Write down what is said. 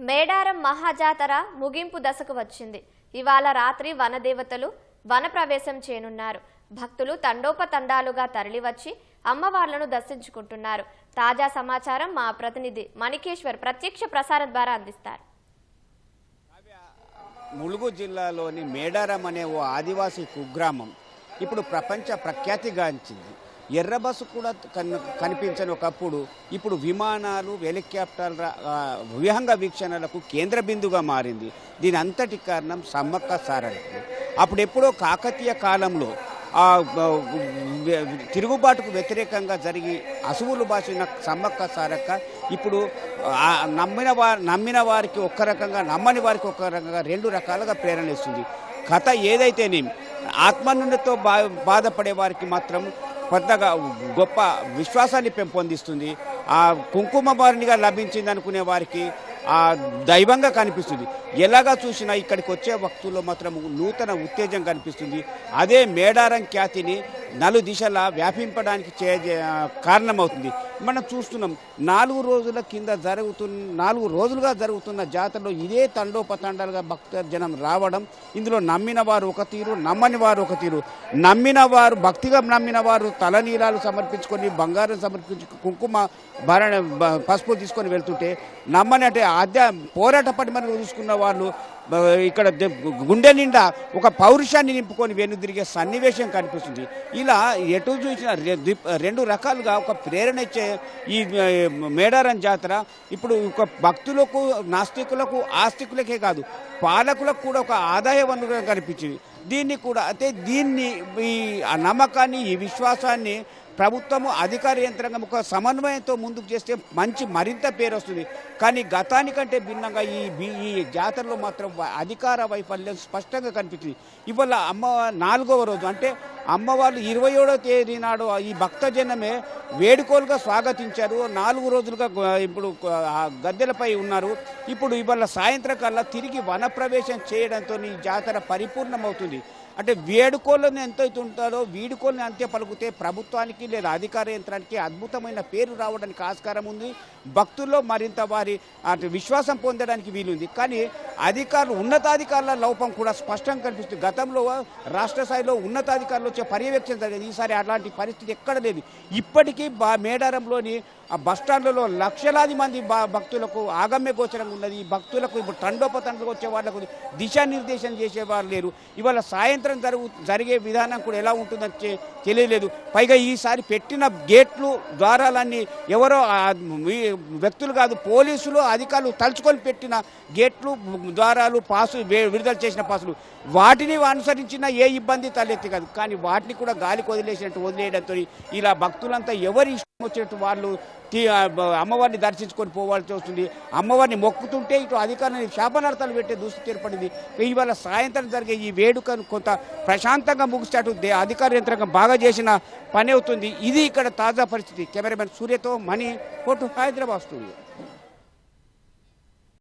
మేడారం మహాజాతర ముగింపు దశకు వచ్చింది. ఇవాళ రాత్రి వనదేవతలు వనప్రవేశం చేయనున్నారు. భక్తులు తండోపతండాలుగా తరలివచ్చి అమ్మవార్లను దర్శించుకుంటున్నారు. తాజా సమాచారం మా ప్రతినిధి మణికేశ్వర్ ప్రత్యక్ష ప్రసారం ద్వారా అందిస్తారు. ములుగు జిల్లాలోని మేడారం అనే ఓ ఆదివాసీ కుగ్రామం ఇప్పుడు ప్రపంచ ప్రఖ్యాతిగాంచింది. ఎర్ర బస్సు కూడా కనిపించని ఒకప్పుడు ఇప్పుడు విమానాలు, హెలికాప్టర్ల విహంగ వీక్షణలకు కేంద్ర బిందుగా మారింది. దీని అంతటి కారణం సమ్మక్క సారక్క. అప్పుడెప్పుడో కాకతీయ కాలంలో తిరుగుబాటుకు వ్యతిరేకంగా జరిగి అసువులు బాసిన సమ్మక్క సారక్క ఇప్పుడు నమ్మిన వారికి ఒక్క రకంగా, నమ్మని వారికి ఒక్క రకంగా రెండు రకాలుగా ప్రేరణ ఇస్తుంది. కథ ఏదైతేనే ఆత్మనుడితో బాధపడే వారికి మాత్రం కొత్తగా గొప్ప విశ్వాసాన్ని పెంపొందిస్తుంది. ఆ కుంకుమ బారినిగా లభించింది అనుకునే వారికి ఆ దైవంగా కనిపిస్తుంది. ఎలాగా చూసినా ఇక్కడికి వచ్చే భక్తుల్లో మాత్రం నూతన ఉత్తేజం కనిపిస్తుంది. అదే మేడారం ఖ్యాతిని నలుదిశలా వ్యాపింపడానికి కారణమవుతుంది. మనం చూస్తున్నాం 4 రోజులుగా జరుగుతున్న జాతరలో ఇదే తండోపతండాలుగా భక్త జనం రావడం. ఇందులో నమ్మిన వారు ఒక తీరు, నమ్మని వారు ఒక తీరు. నమ్మిన వారు, భక్తిగా నమ్మిన వారు తలనీలాలు సమర్పించుకొని, బంగారం సమర్పించుకొని, కుంకుమ భరణ పసుపు తీసుకొని వెళ్తుంటే, నమ్మని అంటే పోరాట పడిమని చూసుకున్న వాళ్ళు ఇక్కడ గుండె నిండా ఒక పౌరుషాన్ని నింపుకొని వెనుదిరిగే సన్నివేశం కనిపిస్తుంది. ఇలా ఎటు చూసిన రెండు రకాలుగా ఒక ప్రేరణ ఇచ్చే ఈ మేడారం జాతర ఇప్పుడు ఒక భక్తులకు, నాస్తికులకు, ఆస్తికులకే కాదు పాలకులకు కూడా ఒక ఆదాయ వనరుగా కనిపించింది. దీన్ని ఈ నమ్మకాన్ని, ఈ విశ్వాసాన్ని ప్రభుత్వము, అధికార యంత్రాంగం ఒక సమన్వయంతో ముందుకు చేస్తే మరింత పేరు వస్తుంది. కానీ గతానికంటే భిన్నంగా ఈ జాతరలో మాత్రం అధికార వైఫల్యం స్పష్టంగా కనిపించింది. ఇవాళ 4వ రోజు అంటే అమ్మవాళ్ళు 27వ తేదీ నాడు ఈ భక్తజనమే వేడుకోలుగా స్వాగతించారు. 4 రోజులుగా ఇప్పుడు గద్దెలపై ఉన్నారు. ఇప్పుడు ఇవాళ సాయంత్రం కల్లా తిరిగి వనప్రవేశం చేయడంతో ఈ జాతర పరిపూర్ణమవుతుంది. అంటే వేడుకోళ్ళని ఎంతైతే ఉంటారో వీడుకోళ్ళని అంతే పలుకుతే ప్రభుత్వానికి లేదా అధికార యంత్రానికి అద్భుతమైన పేరు రావడానికి ఆస్కారం ఉంది. భక్తుల్లో మరింత వారి విశ్వాసం పొందడానికి వీలుంది. కానీ ఉన్నతాధికారుల లోపం కూడా స్పష్టంగా కనిపిస్తుంది. గతంలో రాష్ట్ర స్థాయిలో ఉన్నతాధికారులు వచ్చే పర్యవేక్షణ జరిగింది. ఈసారి అలాంటి పరిస్థితి ఎక్కడ లేదు. ఇప్పటికీ మేడారంలోని బస్టాండ్లలో లక్షలాది మంది భక్తులకు ఆగమ్య గోచరంగా ఉన్నది. ఈ భక్తులకు ఇప్పుడు తండోపతండలు వచ్చే వాళ్ళకు దిశానిర్దేశం చేసేవారు లేరు. ఇవాళ సాయంత్రం జరిగే విధానం కూడా ఎలా ఉంటుందని తెలియలేదు. పైగా ఈసారి పెట్టిన గేట్లు, ద్వారాలన్నీ ఎవరో వ్యక్తులు కాదు, పోలీసులు అధికారులు తలుచుకొని పెట్టిన గేట్లు, ద్వారాలు, విడుదల చేసిన పాసులు వాటిని అనుసరించిన ఏ ఇబ్బంది తలెత్తి కాదు. కానీ వాటిని కూడా గాలికి వదిలేయడంతో ఇలా భక్తులంతా ఎవరి ఇష్టం వచ్చినట్టు వాళ్ళు అమ్మవారిని దర్శించుకొని పోవాల్సి వస్తుంది. అమ్మవారిని మొక్కుతుంటే ఇటు అధికారులని శాపనార్థాలు పెట్టే దుస్థితి ఏర్పడింది. ఇవాళ సాయంత్రం జరిగే ఈ వేడుకను కొంత ప్రశాంతంగా ముగిసేటట్టు అధికార యంత్రాంగం బాగా చేసిన పని అవుతుంది. ఇది ఇక్కడ తాజా పరిస్థితి. కెమెరామెన్ సూర్యతో మణి, కోటు, హైదరాబాద్ స్టూడియో.